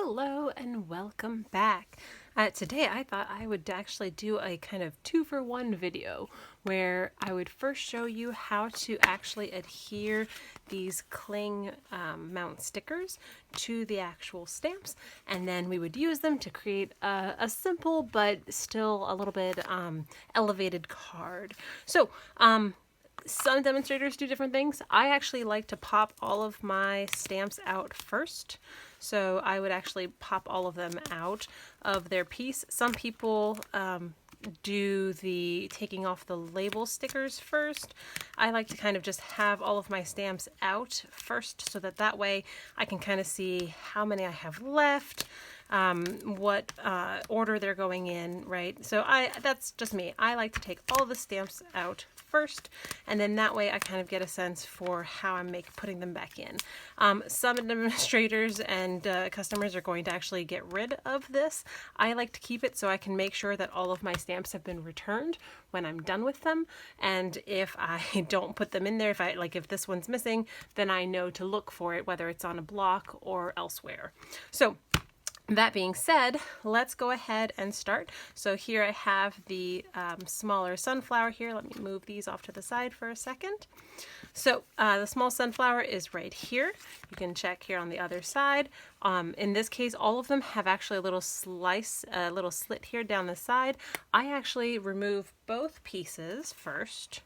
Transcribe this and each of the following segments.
Hello and welcome back. Today I thought I would actually do a kind of 2-for-1 video where I would first show you how to actually adhere these cling mount stickers to the actual stamps, and then we would use them to create a simple but still a little bit elevated card. So some demonstrators do different things. I actually like to pop all of my stamps out first. So I would actually pop all of them out of their piece. Some people do the taking off the label stickers first. I like to kind of just have all of my stamps out first so that way I can kind of see how many I have left, what order they're going in, right? So that's just me. I like to take all the stamps out first, and then that way I kind of get a sense for how I'm putting them back in. Some administrators and customers are going to actually get rid of this. I like to keep it so I can make sure that all of my stamps have been returned when I'm done with them, and if I don't put them in there, if this one's missing, then I know to look for it, whether it's on a block or elsewhere. So that being said, let's go ahead and start. So here I have the smaller sunflower here. Let me move these off to the side for a second. So the small sunflower is right here. You can check here on the other side. In this case, all of them have actually a little slit here down the side. I actually remove both pieces first.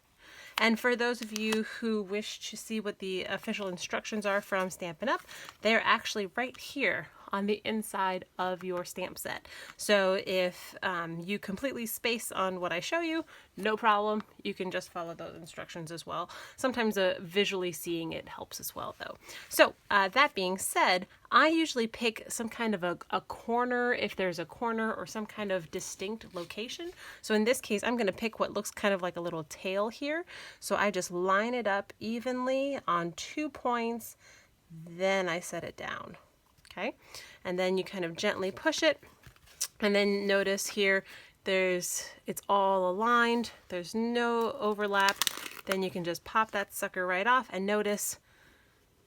And for those of you who wish to see what the official instructions are from Stampin' Up, they're actually right here on the inside of your stamp set. So if you completely space on what I show you, no problem. You can just follow those instructions as well. Sometimes visually seeing it helps as well though. So that being said, I usually pick some kind of a corner, if there's a corner or some kind of distinct location. So in this case, I'm going to pick what looks kind of like a little tail here. So I just line it up evenly on 2 points, then I set it down. Okay, and then you kind of gently push it, and then notice here it's all aligned, there's no overlap. Then you can just pop that sucker right off, and notice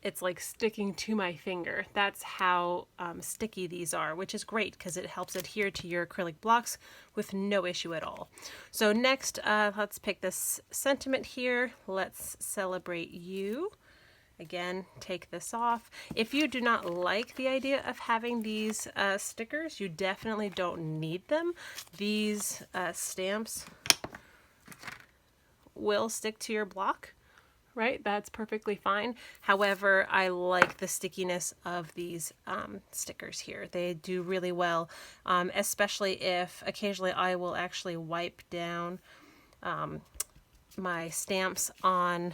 it's like sticking to my finger. That's how sticky these are, which is great because it helps adhere to your acrylic blocks with no issue at all. So next, let's pick this sentiment here. Let's celebrate you. Again, take this off. If you do not like the idea of having these stickers, you definitely don't need them. These stamps will stick to your block, right? That's perfectly fine. However, I like the stickiness of these stickers here. They do really well, especially if occasionally I will actually wipe down my stamps on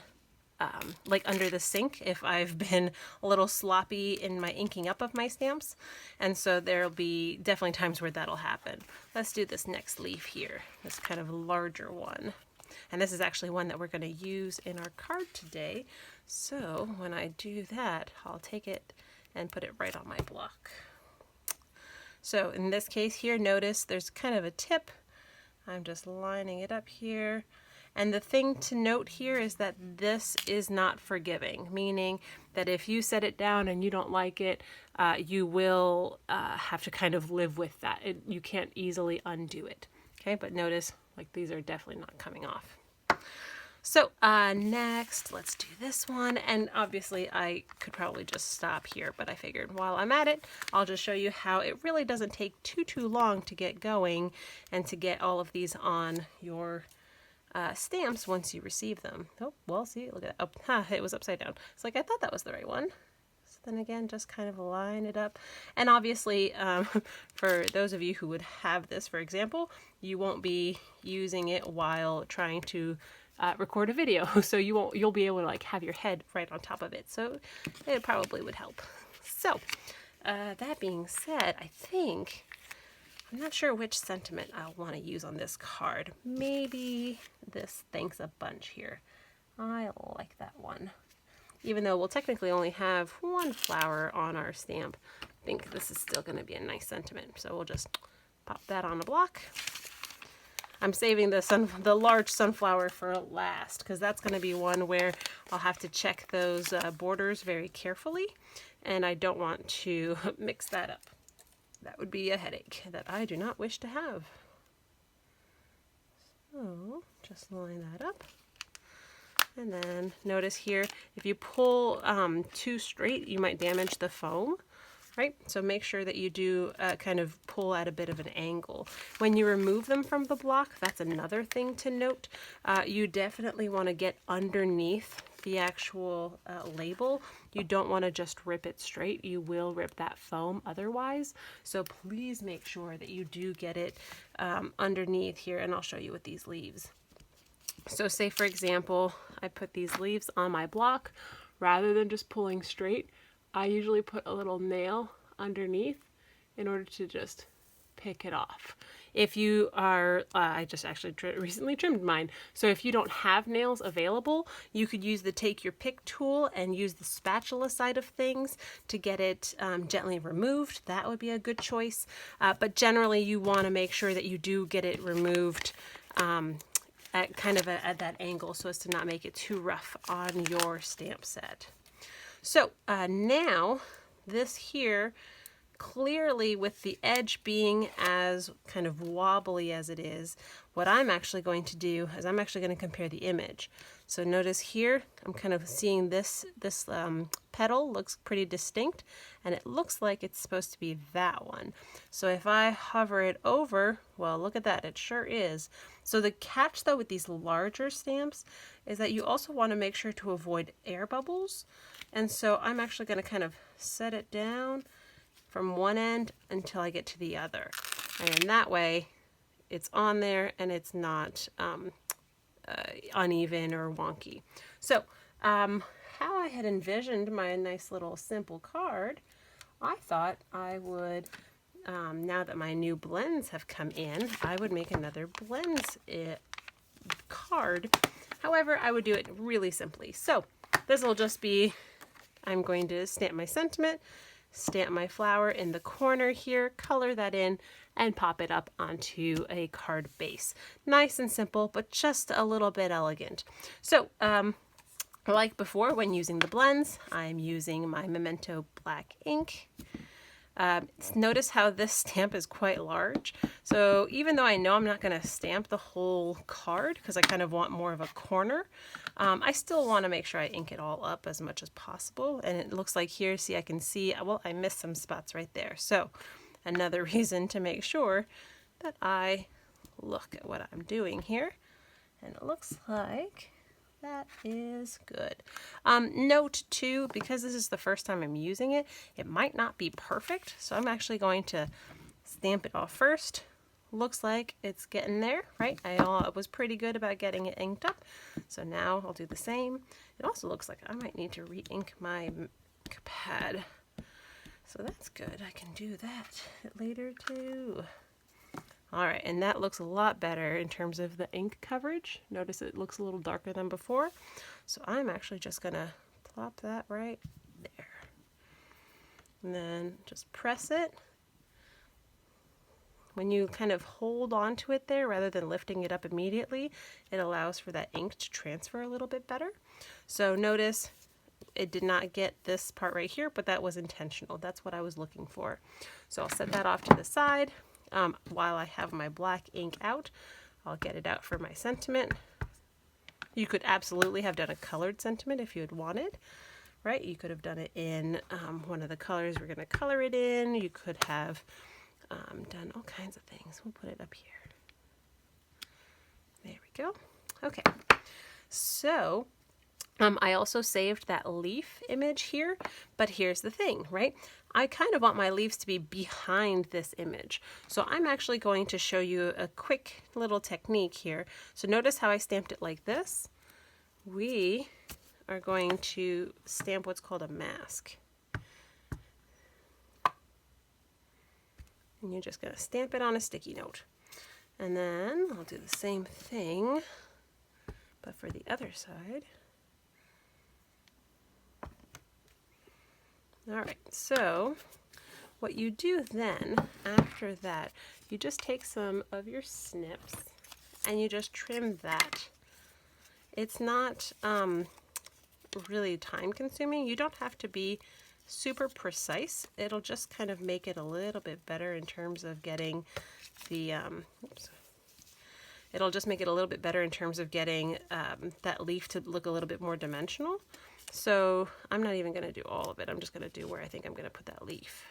like under the sink if I've been a little sloppy in my inking up of my stamps, and so there'll be definitely times where that'll happen. Let's do this next leaf here, this kind of larger one, and this is actually one that we're going to use in our card today. So when I do that, I'll take it and put it right on my block. So in this case here, notice there's kind of a tip. I'm just lining it up here. And the thing to note here is that this is not forgiving, meaning that if you set it down and you don't like it, you will have to kind of live with that. You can't easily undo it. Okay, but notice like these are definitely not coming off. So next, let's do this one. And obviously I could probably just stop here, but I figured while I'm at it, I'll just show you how it really doesn't take too long to get going and to get all of these on your stamps once you receive them. Oh, well, see, look at that. Oh, it was upside down. It's like, I thought that was the right one. So then again, just kind of line it up. And obviously, for those of you who would have this, for example, you won't be using it while trying to record a video. So you'll be able to like have your head right on top of it. So it probably would help. So that being said, I'm not sure which sentiment I'll want to use on this card. Maybe this thanks a bunch here. I like that one. Even though we'll technically only have one flower on our stamp, I think this is still going to be a nice sentiment. So we'll just pop that on a block. I'm saving the large sunflower for last because that's going to be one where I'll have to check those borders very carefully, and I don't want to mix that up. That would be a headache that I do not wish to have. So just line that up. And then notice here, if you pull too straight, you might damage the foam, right? So make sure that you do kind of pull at a bit of an angle. When you remove them from the block, that's another thing to note. You definitely want to get underneath the actual label. You don't want to just rip it straight. You will rip that foam otherwise. So please make sure that you do get it underneath here, and I'll show you with these leaves. So say for example, I put these leaves on my block. Rather than just pulling straight, I usually put a little nail underneath in order to just pick it off. If you are, I just actually recently trimmed mine, so if you don't have nails available, you could use the take your pick tool and use the spatula side of things to get it gently removed. That would be a good choice, but generally you want to make sure that you do get it removed at kind of at that angle so as to not make it too rough on your stamp set. So now this here, clearly with the edge being as kind of wobbly as it is, what I'm actually going to do is I'm actually going to compare the image. So notice here, I'm kind of seeing this petal looks pretty distinct, and it looks like it's supposed to be that one. So if I hover it over, well, look at that, it sure is. So the catch though with these larger stamps is that you also want to make sure to avoid air bubbles. And so I'm actually going to kind of set it down from one end until I get to the other. And in that way, it's on there and it's not uneven or wonky. So how I had envisioned my nice little simple card, I thought I would, now that my new blends have come in, I would make another blends card. However, I would do it really simply. So this will just be, I'm going to stamp my sentiment, stamp my flower in the corner here, color that in, and pop it up onto a card base. Nice and simple, but just a little bit elegant. So, like before, when using the blends, I'm using my Memento black ink. Notice how this stamp is quite large. So even though I know I'm not going to stamp the whole card because I kind of want more of a corner, I still want to make sure I ink it all up as much as possible. And it looks like here, see, I can see, well, I missed some spots right there. So another reason to make sure that I look at what I'm doing here. And it looks like that is good. Note too, because this is the first time I'm using it, it might not be perfect. So I'm actually going to stamp it off first. Looks like it's getting there, right? I was pretty good about getting it inked up. So now I'll do the same. It also looks like I might need to re-ink my pad. So that's good. I can do that later too. All right, and that looks a lot better in terms of the ink coverage. Notice it looks a little darker than before. So I'm actually just gonna plop that right there. And then just press it. When you kind of hold on to it there, rather than lifting it up immediately, it allows for that ink to transfer a little bit better. So notice it did not get this part right here, but that was intentional. That's what I was looking for. So I'll set that off to the side. While I have my black ink out, I'll get it out for my sentiment. You could absolutely have done a colored sentiment if you had wanted, right? You could have done it in one of the colors we're going to color it in. You could have done all kinds of things. We'll put it up here. There we go. Okay, so I also saved that leaf image here, but here's the thing, right? I kind of want my leaves to be behind this image. So I'm actually going to show you a quick little technique here. So notice how I stamped it like this. We are going to stamp what's called a mask. And you're just going to stamp it on a sticky note. And then I'll do the same thing, but for the other side. All right, so what you do then, after that, you just take some of your snips and you just trim that. It's not really time consuming. You don't have to be super precise. It'll just kind of make it a little bit better in terms of getting the, it'll just make it a little bit better in terms of getting that leaf to look a little bit more dimensional. So I'm not even going to do all of it. I'm just going to do where I think I'm going to put that leaf.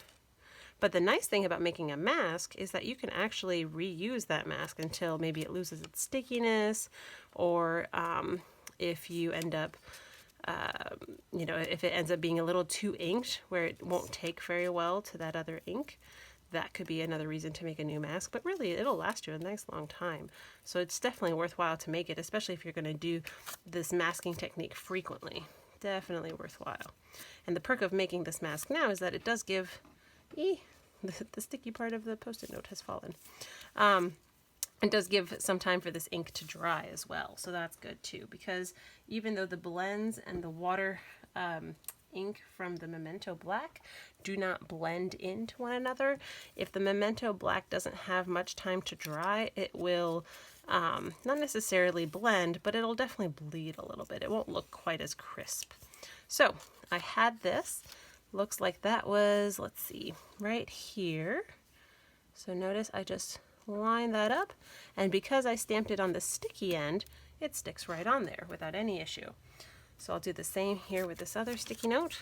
But the nice thing about making a mask is that you can actually reuse that mask until maybe it loses its stickiness, or if you end up, you know, if it ends up being a little too inked where it won't take very well to that other ink, that could be another reason to make a new mask. But really, it'll last you a nice long time. So it's definitely worthwhile to make it, especially if you're going to do this masking technique frequently. Definitely worthwhile. And the perk of making this mask now is that it does give... the sticky part of the Post-it note has fallen. It does give some time for this ink to dry as well, so that's good too, because even though the blends and the water ink from the Memento Black do not blend into one another, if the Memento Black doesn't have much time to dry, it will not necessarily blend, but it'll definitely bleed a little bit. It won't look quite as crisp. So I had this. Looks like that was, let's see, right here. So notice I just line that up, and because I stamped it on the sticky end, it sticks right on there without any issue. So I'll do the same here with this other sticky note.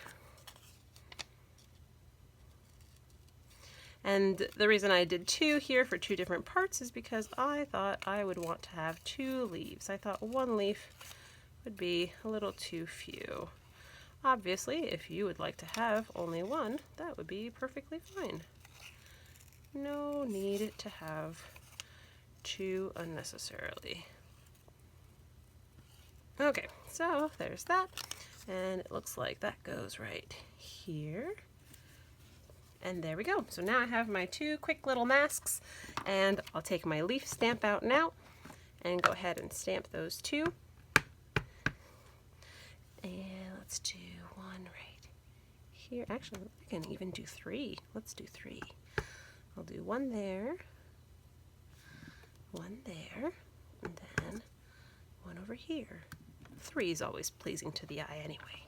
And the reason I did two here for two different parts is because I thought I would want to have two leaves. I thought one leaf would be a little too few. Obviously, if you would like to have only one, that would be perfectly fine. No need to have two unnecessarily. Okay, so there's that. And it looks like that goes right here. And there we go. So now I have my two quick little masks, and I'll take my leaf stamp out now and go ahead and stamp those two. And let's do one right here. Actually, I can even do three. Let's do three. I'll do one there, and then one over here. Three is always pleasing to the eye anyway.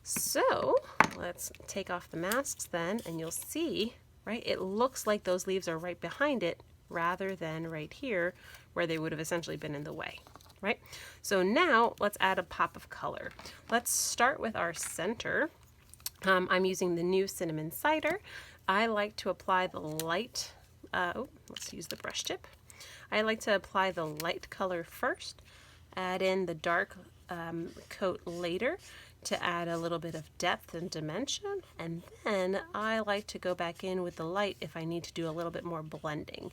So let's take off the masks then, and you'll see, right, it looks like those leaves are right behind it rather than right here where they would have essentially been in the way. Right? So now let's add a pop of color. Let's start with our center. I'm using the new Cinnamon Cider. I like to apply the light, let's use the brush tip. I like to apply the light color first, add in the dark coat later to add a little bit of depth and dimension, and then I like to go back in with the light if I need to do a little bit more blending.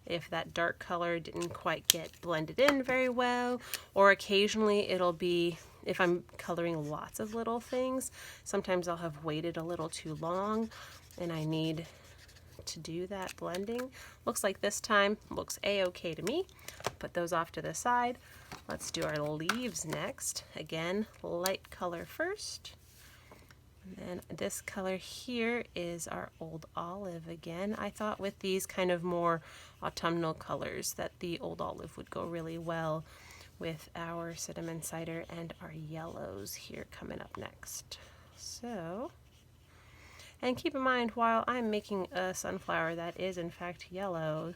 If that dark color didn't quite get blended in very well, or occasionally it'll be, if I'm coloring lots of little things, sometimes I'll have waited a little too long and I need to do that blending. Looks like this time looks a-okay to me. Put those off to the side. Let's do our leaves next. Again, light color first. And then this color here is our Old Olive again. I thought with these kind of more autumnal colors that the Old Olive would go really well with our Cinnamon Cider and our yellows here coming up next. So, and keep in mind, while I'm making a sunflower that is in fact yellow,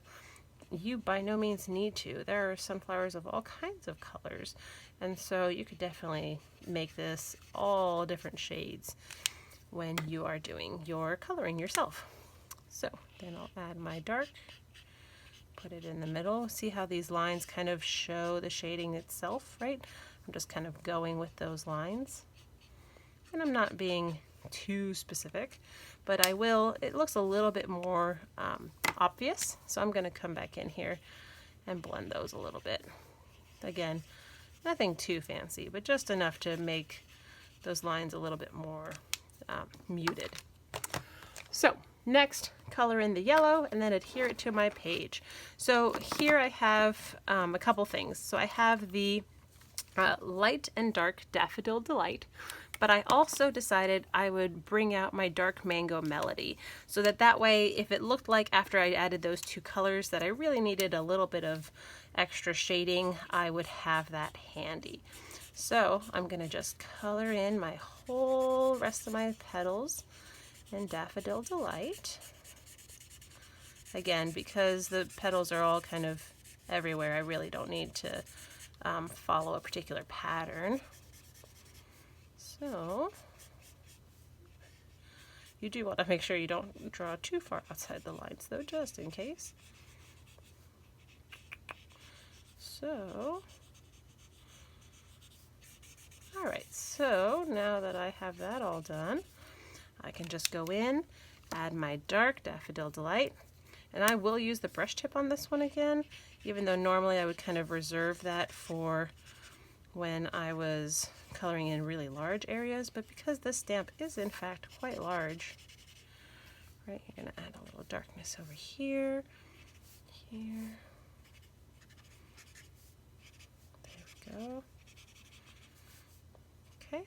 you by no means need to. There are sunflowers of all kinds of colors, and so you could definitely make this all different shades when you are doing your coloring yourself. So then I'll add my dark, put it in the middle. See how these lines kind of show the shading itself, right? I'm just kind of going with those lines. And I'm not being too specific, but I will, it looks a little bit more obvious, so I'm going to come back in here and blend those a little bit. Again, nothing too fancy, but just enough to make those lines a little bit more muted. So next, color in the yellow and then adhere it to my page. So here I have a couple things. So I have the light and dark Daffodil Delight, but I also decided I would bring out my dark Mango Melody so that way if it looked like after I added those two colors that I really needed a little bit of extra shading, I would have that handy. So I'm going to just color in my whole rest of my petals in Daffodil Delight. Again, because the petals are all kind of everywhere, I really don't need to follow a particular pattern. So you do want to make sure you don't draw too far outside the lines though, just in case. So, alright, so now that I have that all done, I can just go in, add my dark Daffodil Delight, and I will use the brush tip on this one again, even though normally I would kind of reserve that for when I was coloring in really large areas, but because this stamp is in fact quite large, right, you're going to add a little darkness over here, here, there we go. Okay,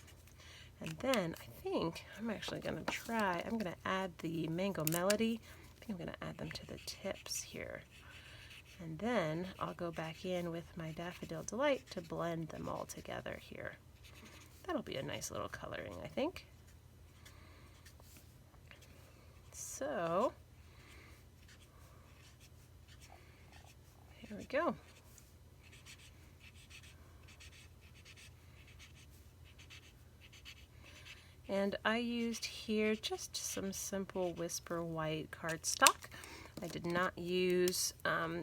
and then I think I'm actually going to try, I'm going to add the Mango Melody. I think I'm going to add them to the tips here. And then I'll go back in with my Daffodil Delight to blend them all together here. That'll be a nice little coloring, I think. So, here we go. And I used here just some simple Whisper White cardstock. I did not use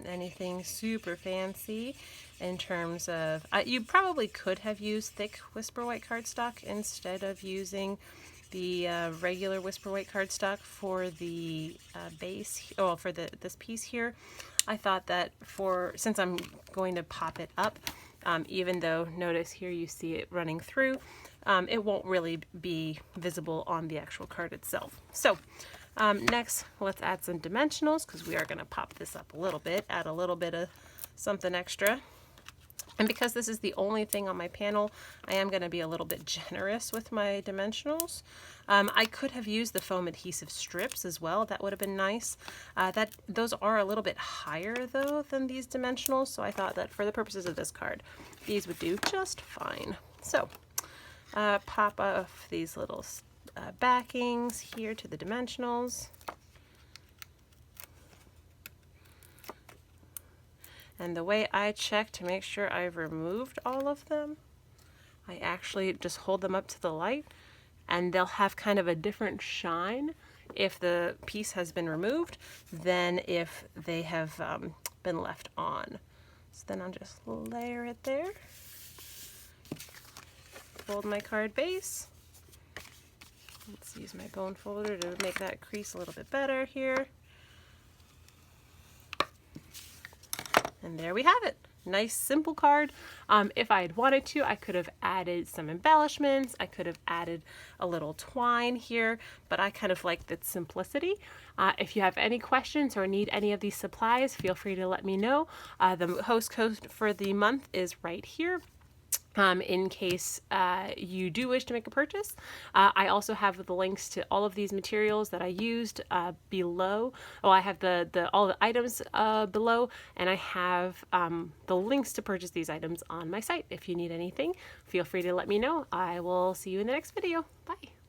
anything super fancy in terms of, you probably could have used thick Whisper White cardstock instead of using the regular Whisper White cardstock for the base, oh, for this piece here. I thought that since I'm going to pop it up, even though notice here you see it running through, it won't really be visible on the actual card itself. So next, let's add some dimensionals because we are going to pop this up a little bit, add a little bit of something extra. And because this is the only thing on my panel, I am going to be a little bit generous with my dimensionals. I could have used the foam adhesive strips as well. That would have been nice. Those are a little bit higher though than these dimensionals, so I thought that for the purposes of this card, these would do just fine. So pop off these little backings here to the dimensionals. And the way I check to make sure I've removed all of them, I actually just hold them up to the light and they'll have kind of a different shine if the piece has been removed than if they have been left on. So then I'll just layer it there. Fold my card base. Let's use my bone folder to make that crease a little bit better here. And there we have it. Nice simple card. If I had wanted to, I could have added some embellishments. I could have added a little twine here, but I kind of like the simplicity. If you have any questions or need any of these supplies, feel free to let me know. The host code for the month is right here. In case you do wish to make a purchase. I also have the links to all of these materials that I used below. Oh, I have all the items below, and I have the links to purchase these items on my site. If you need anything, feel free to let me know. I will see you in the next video. Bye.